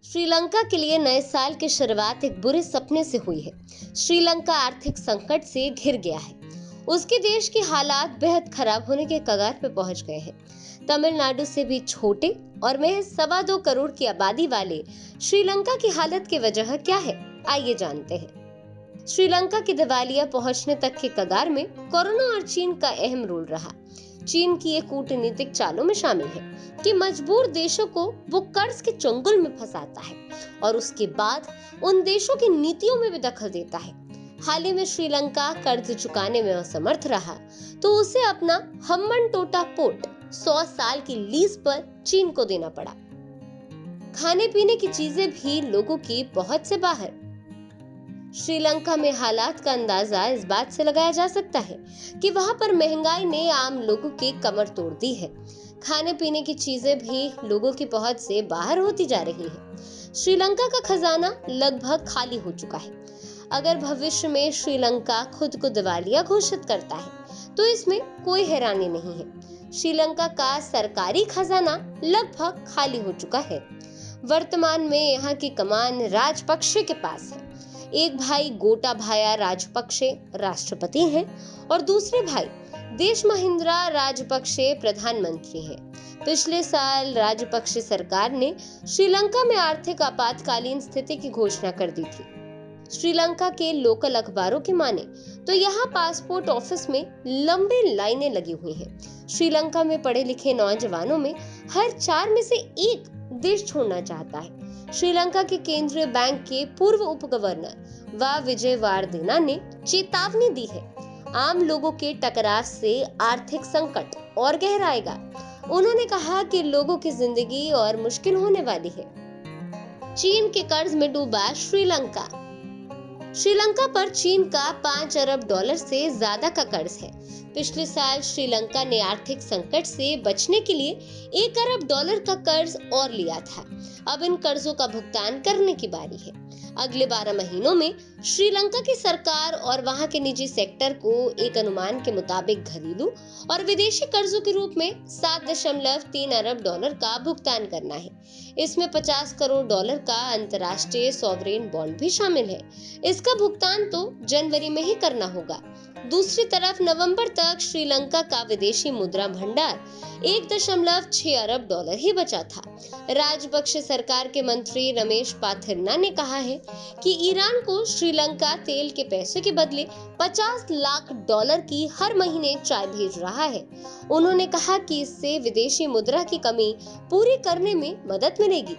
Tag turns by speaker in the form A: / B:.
A: श्रीलंका के लिए नए साल की शुरुआत एक बुरे सपने से हुई है। श्रीलंका आर्थिक संकट से घिर गया है। उसके देश के हालात बेहद खराब होने के कगार पे पहुंच गए हैं। तमिलनाडु से भी छोटे और महज 2.25 करोड़ की आबादी वाले श्रीलंका की हालत की वजह क्या है, आइए जानते हैं। श्रीलंका की दिवालिया पहुंचने तक के कगार में कोरोना और चीन का अहम रोल रहा। चीन की ये कूटनीतिक चालों में शामिल है कि मजबूर देशों को वो कर्ज के चंगुल में फंसाता है और उसके बाद उन देशों की नीतियों में भी दखल देता है। हाल ही में श्रीलंका कर्ज चुकाने में असमर्थ रहा तो उसे अपना हम्बनटोटा पोर्ट 100 साल की लीज पर चीन को देना पड़ा। खाने पीने की चीजें भी लोगों की पहुंच से बाहर। श्रीलंका में हालात का अंदाजा इस बात से लगाया जा सकता है कि वहां पर महंगाई ने आम लोगों की कमर तोड़ दी है। खाने पीने की चीजें भी लोगों की पहुंच से बाहर होती जा रही है। श्रीलंका का खजाना लगभग खाली हो चुका है। अगर भविष्य में श्रीलंका खुद को दिवालिया घोषित करता है तो इसमें कोई हैरानी नहीं है। श्रीलंका का सरकारी खजाना लगभग खाली हो चुका है। वर्तमान में यहाँ की कमान राजपक्षे के पास है। एक भाई गोटाबाया राजपक्षे राष्ट्रपति हैं और दूसरे भाई देशमहिंद्रा राजपक्षे प्रधानमंत्री हैं। पिछले साल राजपक्षे सरकार ने श्रीलंका में आर्थिक आपातकालीन स्थिति की घोषणा कर दी थी। श्रीलंका के लोकल अखबारों की माने तो यहाँ पासपोर्ट ऑफिस में लंबी लाइनें लगी हुई हैं। श्रीलंका में पढ़े लिखे नौजवानों में हर 4 में से 1 देश छोड़ना चाहता है। श्रीलंका के केंद्रीय बैंक के पूर्व उप गवर्नर विजयवर्देना ने चेतावनी दी है, आम लोगों के टकराव से आर्थिक संकट और गहराएगा। उन्होंने कहा कि लोगों की जिंदगी और मुश्किल होने वाली है। चीन के कर्ज में डूबा श्रीलंका। श्रीलंका पर चीन का 5 अरब डॉलर से ज्यादा का कर्ज है। पिछले साल श्रीलंका ने आर्थिक संकट से बचने के लिए 1 अरब डॉलर का कर्ज और लिया था। अब इन कर्जों का भुगतान करने की बारी है। अगले 12 महीनों में श्रीलंका की सरकार और वहां के निजी सेक्टर को एक अनुमान के मुताबिक घरेलू और विदेशी कर्जों के रूप में 7.3 अरब डॉलर का भुगतान करना है। इसमें 50 करोड़ डॉलर का अंतर्राष्ट्रीय सॉवरेन बॉन्ड भी शामिल है। इसका भुगतान तो जनवरी में ही करना होगा। दूसरी तरफ नवंबर तक श्रीलंका का विदेशी मुद्रा भंडार 1.6 अरब डॉलर ही बचा था। राजपक्षे सरकार के मंत्री रमेश पाथिरना ने कहा है कि ईरान को श्रीलंका तेल के पैसे के बदले 50 लाख डॉलर की हर महीने चाय भेज रहा है। उन्होंने कहा कि इससे विदेशी मुद्रा की कमी पूरी करने में मदद मिलेगी।